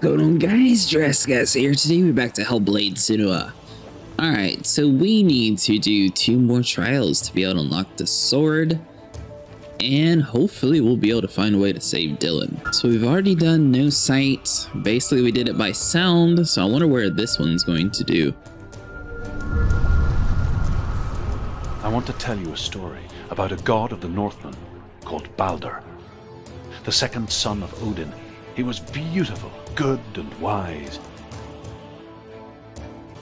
Going on, guys? Dressgas here. Today we're back to Hellblade Senua. Alright, so we need to do 2 more trials to be able to unlock the sword. And hopefully we'll be able to find a way to save Dillion. So we've already done no sight. Basically we did it by sound, so I wonder where this one's going to do. I want to tell you a story about a god of the Northmen called Baldur, the second son of Odin. He was beautiful, good and wise.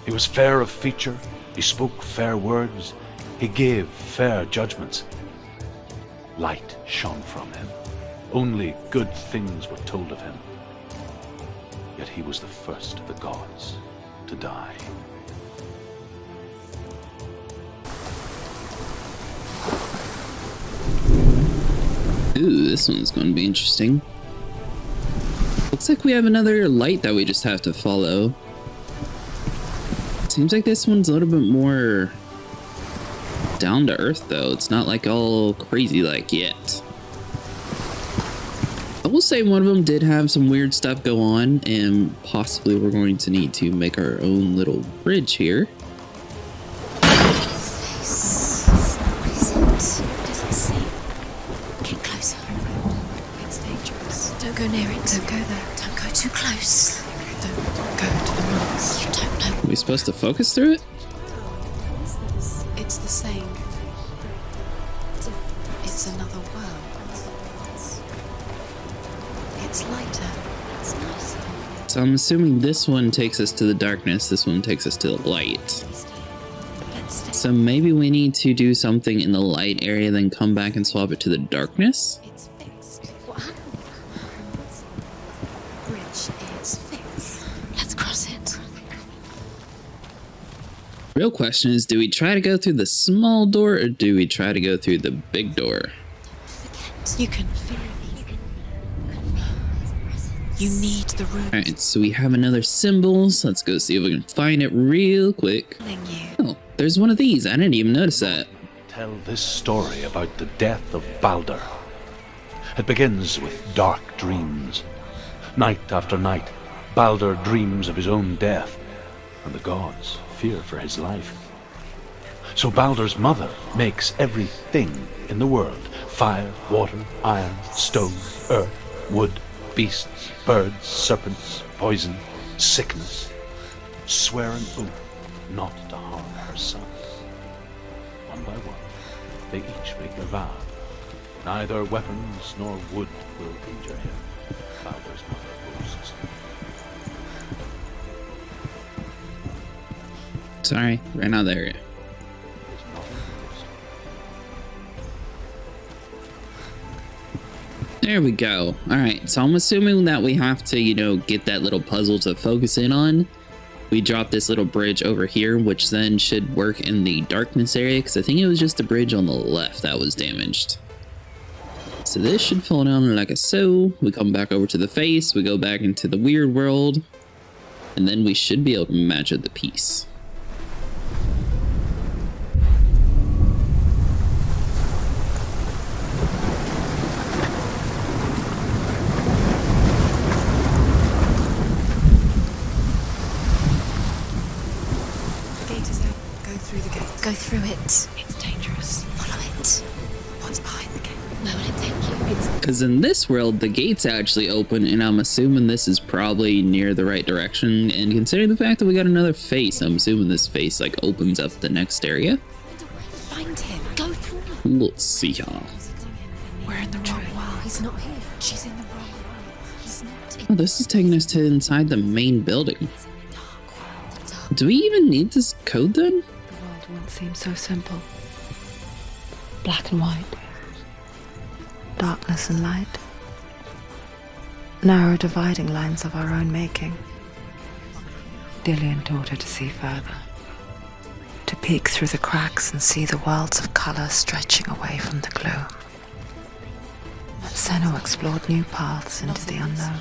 He was fair of feature, he spoke fair words, he gave fair judgments. Light shone from him, only good things were told of him. Yet he was the first of the gods to die. Ooh, this one's going to be interesting. Looks like we have another light that we just have to follow. Seems like this one's a little bit more down to earth though. It's not like all crazy like yet. I will say one of them did have some weird stuff go on, and possibly we're going to need to make our own little bridge here. Don't go near it. Don't go there. Don't go too close. Don't go to the monks. You don't know. Are we supposed to focus through it? It's the same. It's another world. It's lighter. It's nicer. So I'm assuming this one takes us to the darkness, this one takes us to the light. So maybe we need to do something in the light area, then come back and swap it to the darkness? It's fixed. What happened? Bridge is fixed. Let's cross it. Real question is, do we try to go through the small door or do we try to go through the big door? Forget. You can feel it. You need the room. Alright, so we have another symbol, so let's go see if we can find it real quick. Oh, there's one of these. I didn't even notice that. Tell this story about the death of Baldur. It begins with dark dreams. Night after night, Baldur dreams of his own death, and the gods fear for his life. So Baldur's mother makes everything in the world: fire, water, iron, stone, earth, wood, beasts, birds, serpents, poison, sickness, swear an oath not to harm her sons. One by one, they each make their vow. Neither weapons nor wood will injure him. Baldur's mother boasts. Sorry, ran out of the area. There's nothing to risk. There we go. Alright, so I'm assuming that we have to, get that little puzzle to focus in on. We drop this little bridge over here, which then should work in the darkness area, because I think it was just the bridge on the left that was damaged. So this should fall down like a so. We come back over to the face, we go back into the weird world, and then we should be able to match up the piece. Go through it. It's dangerous. Follow it. What's behind the gate? Where will it take you? Because in this world, the gates actually open, and I'm assuming this is probably near the right direction. And considering the fact that we got another face, I'm assuming this face opens up the next area. Find him. Go through him. Let's see y'all. We're in the wrong world. He's not here. She's in the wrong world. He's not. Oh, this is taking us to inside the main building. Do we even need this code then? The world once seemed so simple. Black and white. Darkness and light. Narrow dividing lines of our own making. Dillion taught her to see further. To peek through the cracks and see the worlds of color stretching away from the gloom. And Senua explored new paths into the unknown.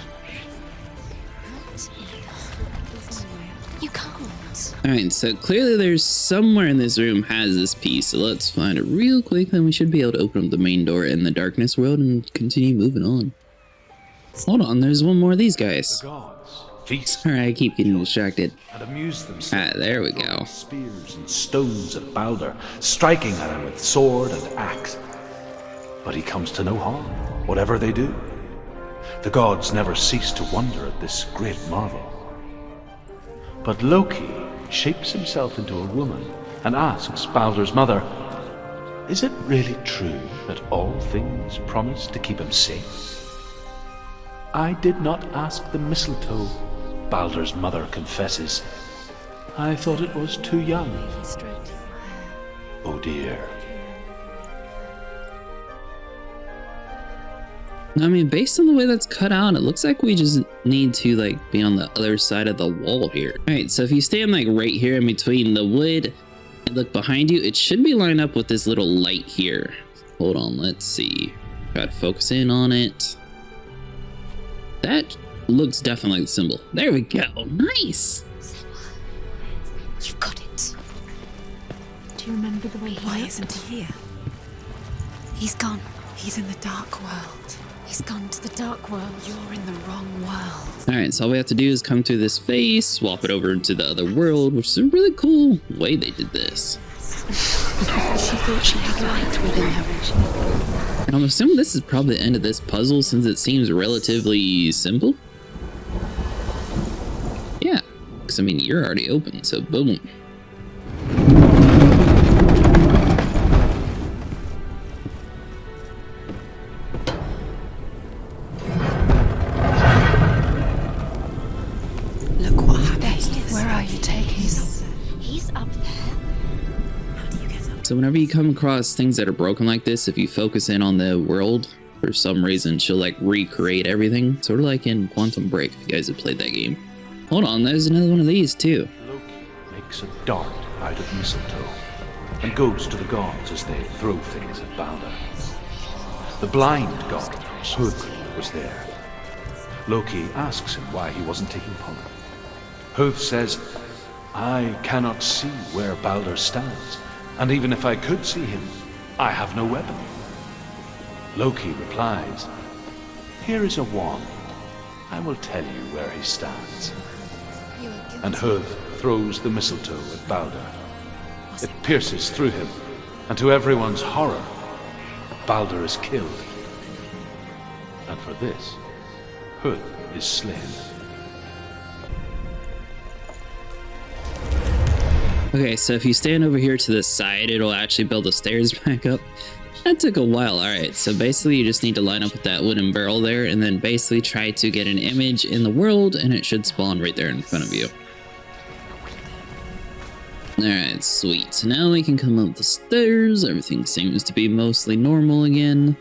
You can't. Alright, so clearly there's somewhere in this room has this piece, so let's find it real quick, then we should be able to open up the main door in the darkness world and continue moving on. Hold on, there's one more of these guys. The gods feast All right, I keep getting distracted. and amuse themselves. Ah, there we with go. spears and stones at Balder, striking at him with sword and axe. But he comes to no harm, whatever they do. The gods never cease to wonder at this great marvel. But Loki shapes himself into a woman and asks Balder's mother, "Is it really true that all things promise to keep him safe?" "I did not ask the mistletoe," Balder's mother confesses. "I thought it was too young." Oh dear. I mean, based on the way that's cut out, it looks like we just need to like be on the other side of the wall here. All right, so if you stand like right here in between the wood and look behind you, it should be lined up with this little light here. Hold on, let's see. Try to focus in on it. That looks definitely like the symbol. There we go. Nice. You've got it. Do you remember the way he Why looked? isn't he here? He's gone. He's in the dark world. He's gone to the dark world. You're in the wrong world. All right, so all we have to do is come through this face, swap it over to the other world, which is a really cool way they did this. She thought she had light within her. And I'm assuming this is probably the end of this puzzle since it seems relatively simple. Yeah, because I mean, you're already open, so boom. Look what happened. Where are you taking us? He's up there. How do you get up? So whenever you come across things that are broken like this, if you focus in on the world, for some reason, she'll like recreate everything. Sort of like in Quantum Break, if you guys have played that game. Hold on, there's another one of these too. Loki makes a dart out of mistletoe and goes to the gods as they throw things at Balder. The blind god, Hud, was there. Loki asks him why he wasn't taking part. Hud says, "I cannot see where Balder stands, and even if I could see him, I have no weapon." Loki replies, "Here is a wand. I will tell you where he stands." And Hud throws the mistletoe at Balder. It pierces through him, and to everyone's horror, Balder is killed. And for this, Hud is slain. Okay, so if you stand over here to the side, it'll actually build the stairs back up. That took a while. All right, so basically you just need to line up with that wooden barrel there and then basically try to get an image in the world and it should spawn right there in front of you. All right, sweet. So now we can come up the stairs. Everything seems to be mostly normal again.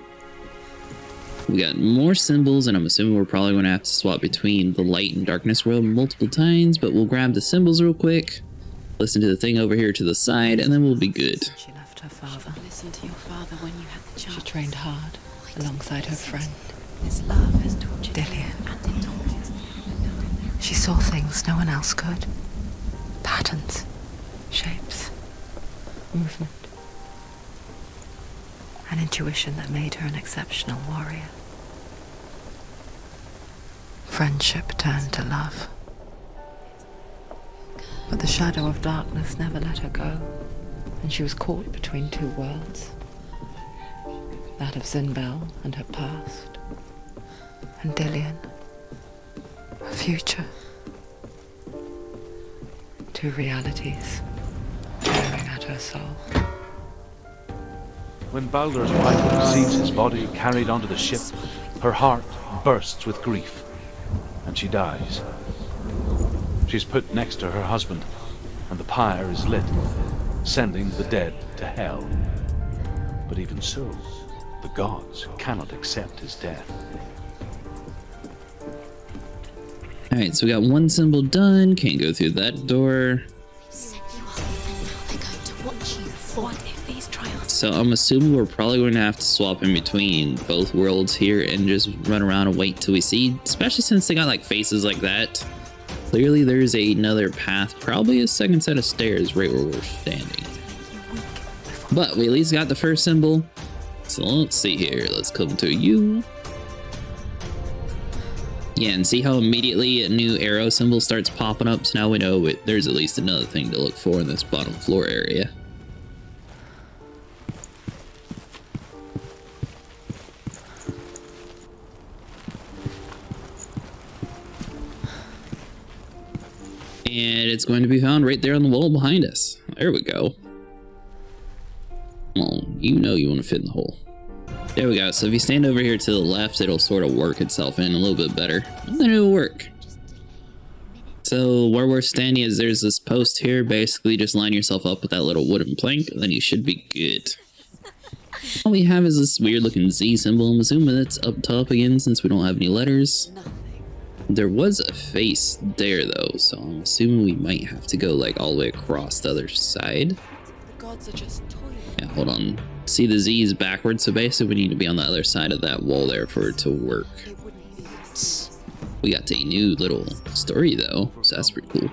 We got more symbols, and I'm assuming we're probably going to have to swap between the light and darkness world multiple times, but we'll grab the symbols real quick, listen to the thing over here to the side, and then we'll be good. She left her father. Listen to your father when you had the chance. She trained hard alongside her friend, His love has tortured you, Dillion. and it tortures me. She saw things no one else could. Patterns, shapes, movement. An intuition that made her an exceptional warrior. Friendship turned to love. But the shadow of darkness never let her go, and she was caught between two worlds. That of Zinbel and her past, and Dillion, her future. Two realities tearing at her soul. When Balder's wife sees his body carried onto the ship, her heart bursts with grief, and she dies. She's put next to her husband, and the pyre is lit, sending the dead to hell. But even so, the gods cannot accept his death. All right, so we got one symbol done. Can't go through that door. Set you up, and now they're going to watch you. What if these trials? So I'm assuming we're probably going to have to swap in between both worlds here and just run around and wait till we see, especially since they got like faces like that. Clearly there's another path, probably a second set of stairs right where we're standing. But we at least got the first symbol. So let's see here. Let's come to you. Yeah, and see how immediately a new arrow symbol starts popping up? So now we know there's at least another thing to look for in this bottom floor area. And it's going to be found right there on the wall behind us. There we go. Well, you know you want to fit in the hole. There we go. So if you stand over here to the left, it'll sort of work itself in a little bit better. And then it'll work. So where we're standing is there's this post here. Basically, just line yourself up with that little wooden plank, and then you should be good. All we have is this weird looking Z symbol. I'm assuming it's up top again since we don't have any letters. There was a face there though, so I'm assuming we might have to go like all the way across the other side. The gods are just toying. Yeah, hold on. See, the Z is backwards, so basically we need to be on the other side of that wall there for it to work. We got a new little story though, so that's pretty cool.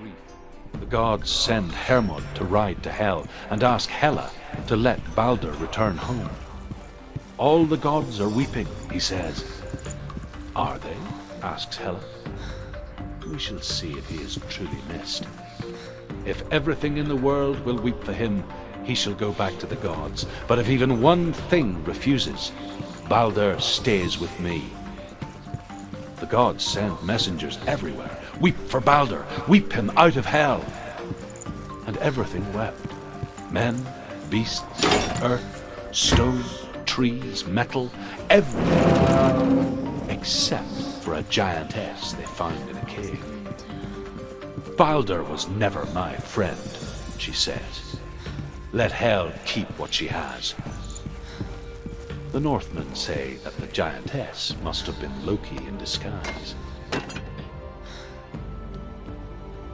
The gods send Hermod to ride to Hell and ask Hela to let Balder return home. All the gods are weeping, he says. Are they? Asks Hela. We shall see if he is truly missed. If everything in the world will weep for him, he shall go back to the gods. But if even one thing refuses, Balder stays with me. The gods send messengers everywhere. Weep for Balder, weep him out of Hell. And everything wept. Men, beasts, earth, stone, trees, metal, everything. Except for a giantess they found in a cave. Balder was never my friend, she says. Let Hel keep what she has. The Northmen say that the giantess must have been Loki in disguise.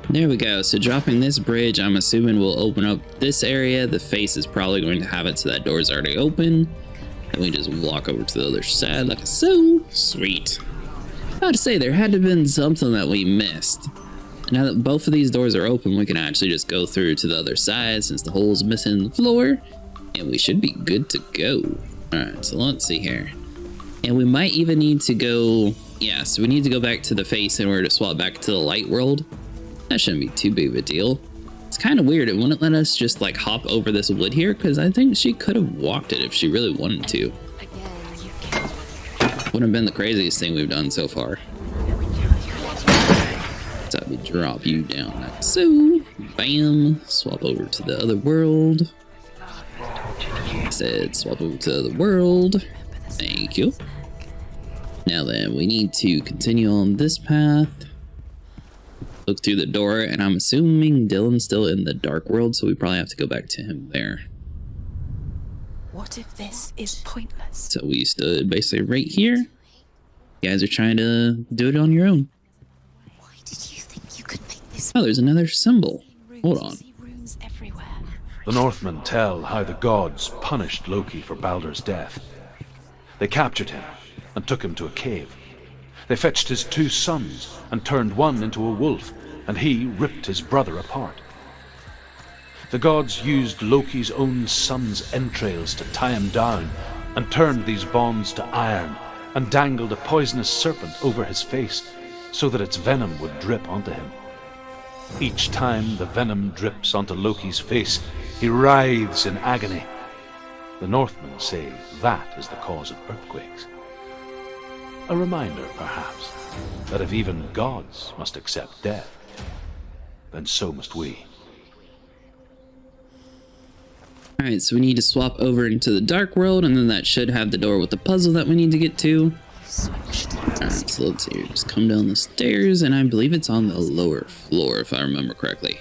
There we go. So dropping this bridge, I'm assuming will open up this area. The face is probably going to have it so that door's already open. And we just walk over to the other side like so. Sweet. I have to say, there had to have been something that we missed. Now that both of these doors are open, we can actually just go through to the other side since the hole's missing in the floor. And we should be good to go. Alright, so let's see here. And we might even need to go... Yeah, so we need to go back to the face in order to swap back to the light world. That shouldn't be too big of a deal. It's kind of weird. It wouldn't let us just like hop over this wood here because I think she could have walked it if she really wanted to. Wouldn't have been the craziest thing we've done so far. So we drop you down like so. Bam. Swap over to the other world. Said swap over to the world. Thank you. Now then, we need to continue on this path. Look through the door, and I'm assuming Dillion's still in the dark world, so we probably have to go back to him there. What if this is pointless? So we stood basically right here. You guys are trying to do it on your own. Why did you think you could make this? Oh, there's another symbol. Hold on. Runes everywhere. The Northmen tell how the gods punished Loki for Balder's death. They captured him and took him to a cave. They fetched his 2 sons and turned one into a wolf, and he ripped his brother apart. The gods used Loki's own son's entrails to tie him down and turned these bonds to iron and dangled a poisonous serpent over his face so that its venom would drip onto him. Each time the venom drips onto Loki's face, he writhes in agony. The Northmen say that is the cause of earthquakes. A reminder, perhaps, that if even gods must accept death, then so must we. Alright, so we need to swap over into the dark world, and then that should have the door with the puzzle that we need to get to. Alright, so let's see. Just come down the stairs, and I believe it's on the lower floor, if I remember correctly.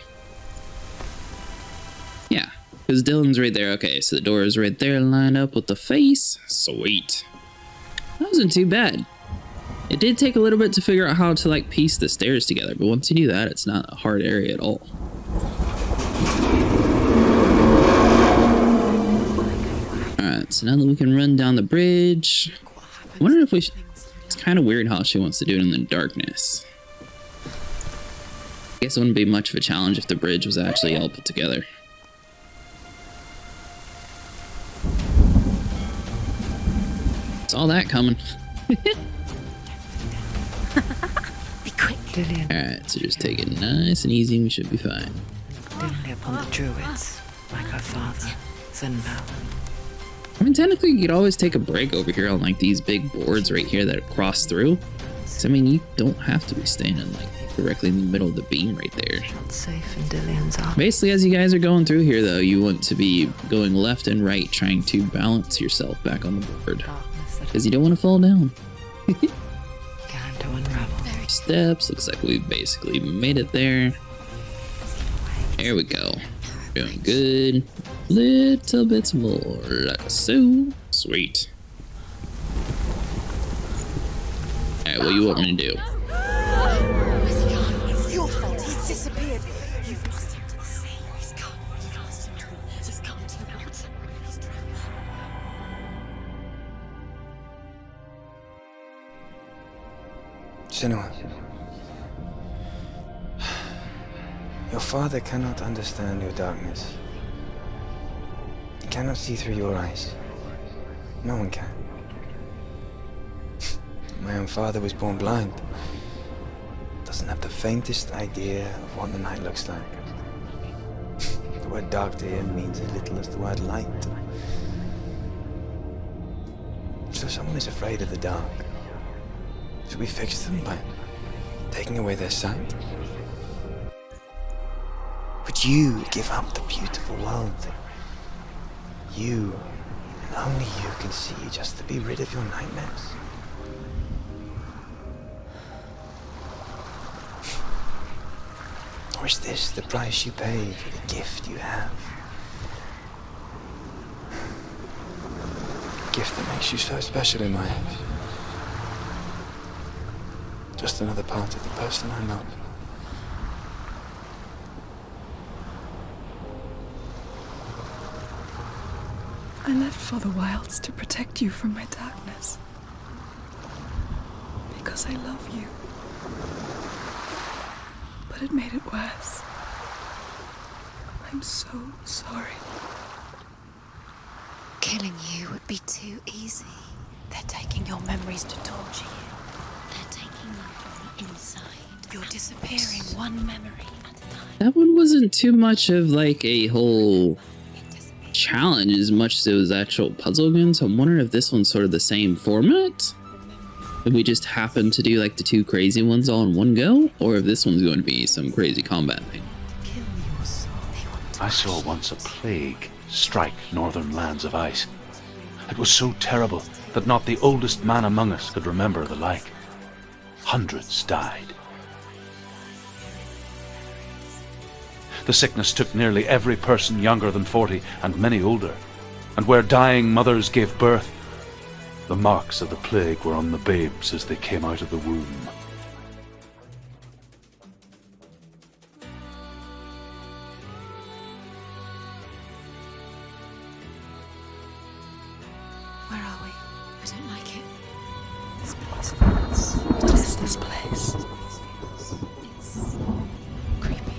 Yeah, because Dillion's right there. Okay, so the door is right there, lined up with the face. Sweet. That wasn't too bad. It did take a little bit to figure out how to like piece the stairs together, but once you do that, it's not a hard area at all. Alright, so now that we can run down the bridge, I wonder if we should... It's kind of weird how she wants to do it in the darkness. I guess it wouldn't be much of a challenge if the bridge was actually all put together. Saw that coming. Dillion Alright, so just take it nice and easy and we should be fine. looked dimly upon the druids, like her father, Senua. I mean, technically, you could always take a break over here on like these big boards right here that cross through. So, I mean, you don't have to be standing like directly in the middle of the beam right there. Not safe in Dillion's arms. Basically, as you guys are going through here, though, you want to be going left and right, trying to balance yourself back on the board. Darkness that Because you don't want to fall down. began to unravel. Steps, looks like we've basically made it there. There we go. Doing good. Little bits more, like so. Sweet. Alright, what do you want me to do? It's your fault. He's disappeared. You've lost him to the sea. He's gone. You've lost him. He's gone to the mountain. He's drowned. Senua, your father cannot understand your darkness. He cannot see through your eyes. No one can. My own father was born blind. Doesn't have the faintest idea of what the night looks like. The word dark to him means as little as the word light. So someone is afraid of the dark. Should we fix them by taking away their sight? Would you give up the beautiful world that you, and only you, can see just to be rid of your nightmares? Or is this the price you pay for the gift you have? A gift that makes you so special in my eyes. Just another part of the person I love. I left for the wilds to protect you from my darkness. Because I love you. But it made it worse. I'm so sorry. Killing you would be too easy. They're taking your memories to torture you. They're taking you from the inside. You're disappearing one memory at a time. That one wasn't too much of like a whole challenge as much as it was actual puzzle again, so I'm wondering if this one's sort of the same format. If we just happen to do like the two crazy ones all in one go, or if this one's going to be some crazy combat thing. Kill your soul. They want to I saw once a plague strike northern lands of ice. It was so terrible that not the oldest man among us could remember the like. Hundreds died. The sickness took nearly every person younger than 40 and many older. And where dying mothers gave birth, the marks of the plague were on the babes as they came out of the womb. Where are we? I don't like it. This place hurts. What is this place? It's creepy.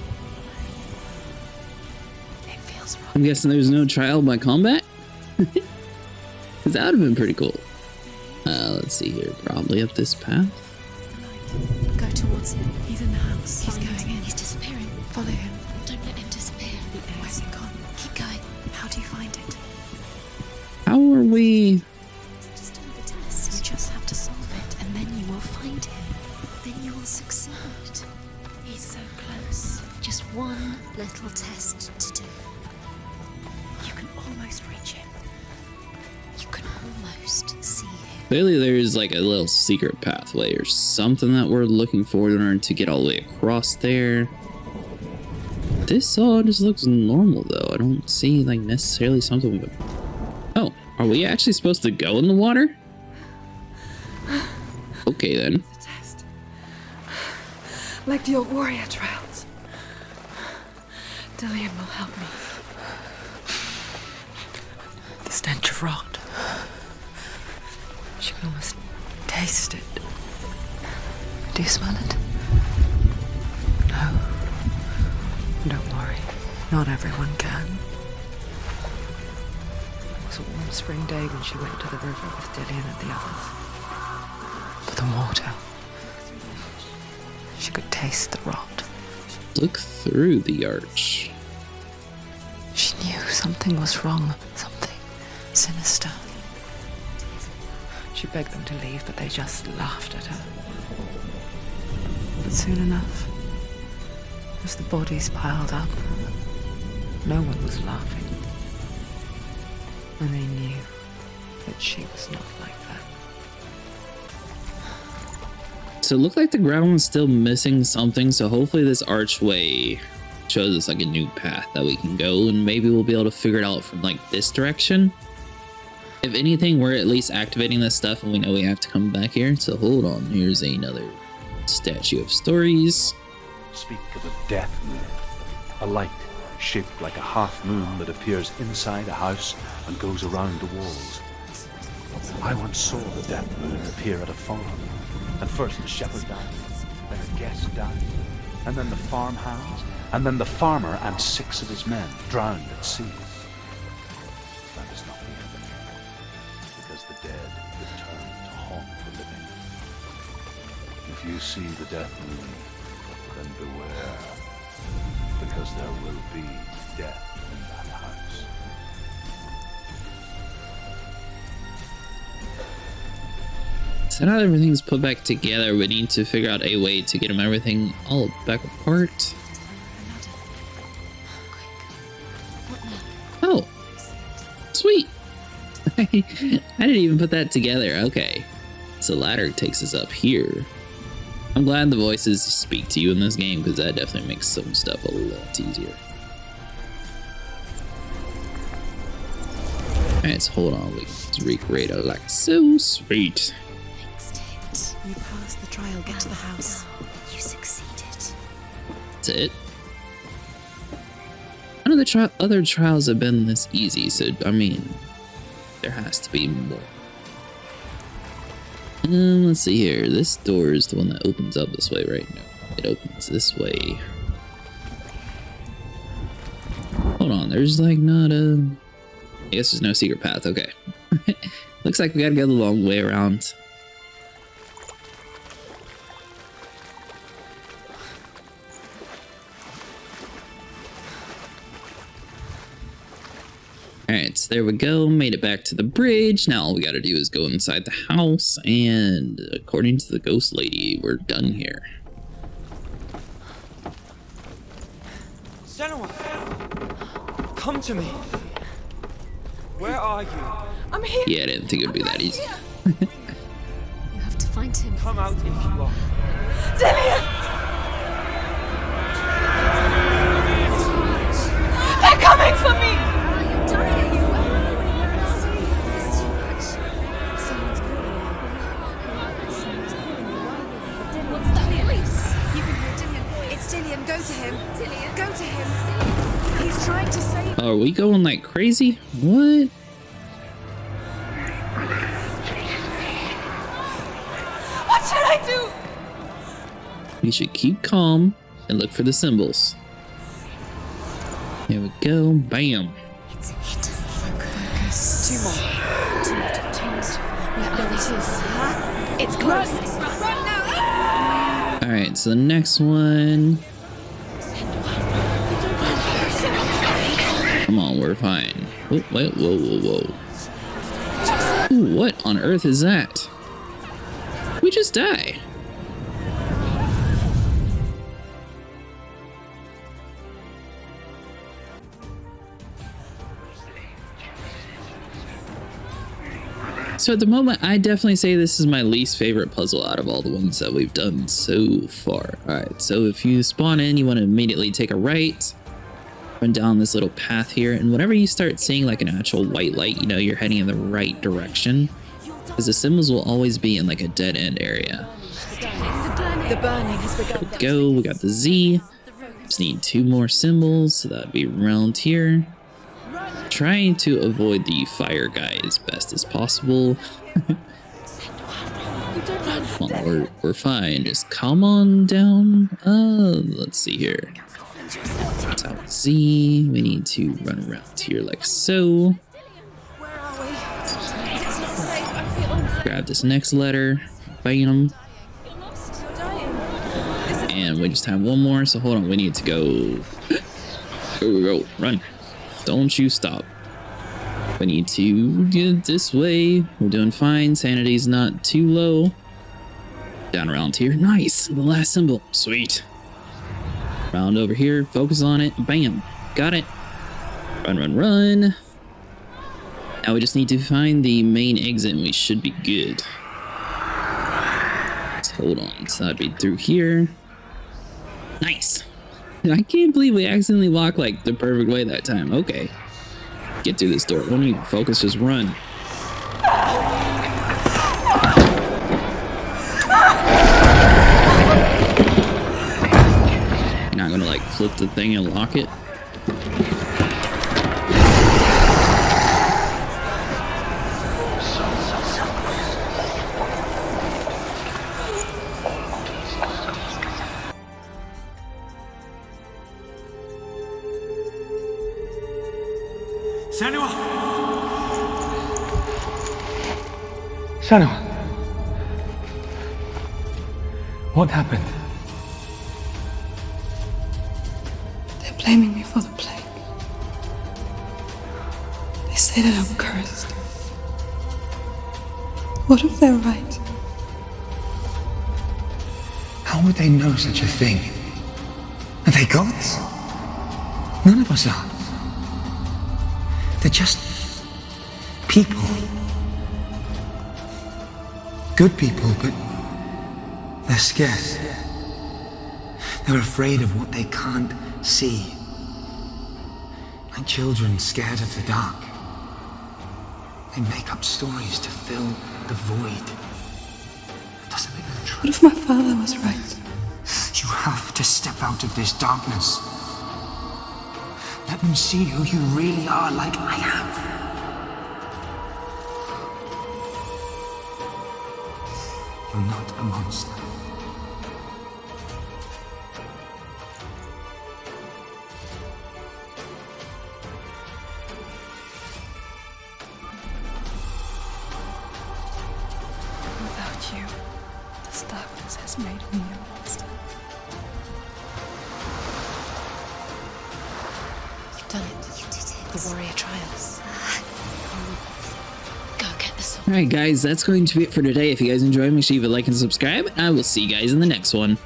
It feels wrong. I'm guessing there's no trial by combat? Because that would have been pretty cool. Let's see here. Probably up this path. Go towards him. He's in the house. He's going in. He's disappearing. Follow him. Don't let him disappear. Where's he gone? Keep going. How do you find it? How are we? Just another test. You just have to solve it, and then you will find him. Then you will succeed. He's so close. Just one little test to do. You can almost reach him. You can almost see him. Clearly there's like a little secret pathway or something that we're looking for in order to get all the way across there. This all just looks normal though. I don't see like necessarily something we could... Oh, are we actually supposed to go in the water? Okay then. It's a test. Like the old warrior trials. Dillion will help me. The stench of rot. She can almost taste it. Do you smell it? No. Don't worry. Not everyone can. It was a warm spring day when she went to the river with Dillion and the others. For the water. She could taste the rot. Look through the arch. She knew something was wrong, something sinister. She begged them to leave, but they just laughed at her. But soon enough, as the bodies piled up, no one was laughing. And they knew that she was not like that. So it looked like the ground was still missing something, so hopefully this archway shows us like a new path that we can go, and maybe we'll be able to figure it out from like this direction. If anything, we're at least activating this stuff and we know we have to come back here. So hold on, here's another statue of stories. Speak of a death moon, a light shaped like a half moon that appears inside a house and goes around the walls. I once saw the death moon appear at a farm, and first the shepherd died, then a guest died, and then the farm hands, and then the farmer and 6 of his men drowned at sea. That is not the end, because the dead return to haunt the living. If you see the death moon, then beware, because there will be death in that house. So now that everything's put back together, we need to figure out a way to get them everything all back apart. Oh, sweet. I didn't even put that together. Okay, so ladder takes us up here. I'm glad the voices speak to you in this game, because that definitely makes some stuff a lot easier. Alright, so hold on, we can recreate it like so. Sweet. You passed the trial, get to the house. You succeeded. That's it. None of the other trials have been this easy, so I mean, there has to be more. Let's see here. This door is the one that opens up this way, right? No, it opens this way. Hold on, there's like not a... I guess there's no secret path. Okay. Looks like we gotta go the long way around. Alright, so there we go. Made it back to the bridge. Now all we gotta do is go inside the house, and according to the ghost lady, we're done here. Senua! Come to me! Where are you? I'm here. Yeah, I didn't think it would be that easy. You have to find him. Come out if you are. Dillion! They're coming for me! You're dying. It's too much. Someone's calling you. Someone's calling you. What's that voice? You can hear Dillion. It's Dillion. Go to him. Dillion. Go to him. He's trying to save. Oh, are we going like crazy? What? What should I do? We should keep calm and look for the symbols. Here we go. Bam. It's hidden. Focus. Two more. Yeah, there it is. It's close. Run now. Alright, so the next one. Come on, we're fine. Oh, wait, whoa, whoa, whoa. Ooh, what on earth is that? We just die. So at the moment, I definitely say this is my least favorite puzzle out of all the ones that we've done so far. Alright, so if you spawn in, you want to immediately take a right, run down this little path here, and whenever you start seeing like an actual white light, you know you're heading in the right direction, because the symbols will always be in like a dead end area. The burning has begun. There we go, we got the Z. Just need 2 more symbols, so that'd be around here. Trying to avoid the fire guy as best as possible. Come on, we're fine. Just calm on down. Let's see here. Tap Z. We need to run around here like so. Grab this next letter. Bam. And we just have one more, so hold on, we need to go. Go, run. Don't you stop. We need to get this way. We're doing fine. Sanity's not too low. Down around here. Nice. The last symbol. Sweet. Round over here. Focus on it. Bam. Got it. Run, run, run. Now we just need to find the main exit and we should be good. Let's hold on. So that'd be through here. Nice. I can't believe we accidentally walked like the perfect way that time. Okay. Get through this door. Don't even focus, just run. Not gonna like flip the thing and lock it. Senua! Senua! What happened? They're blaming me for the plague. They say that I'm cursed. What if they're right? How would they know such a thing? Are they gods? None of us are. They're just people. Good people, but they're scared. They're afraid of what they can't see. Like children scared of the dark. They make up stories to fill the void. Doesn't make them true. What if my father was right? You have to step out of this darkness. Let them see who you really are, like I have. You're not a monster. Without you, this darkness has made me a monster. You've done it. You did it. The warrior trials. Go get the sword. Alright guys, that's going to be it for today. If you guys enjoyed, make sure you leave a like and subscribe. I will see you guys in the next one.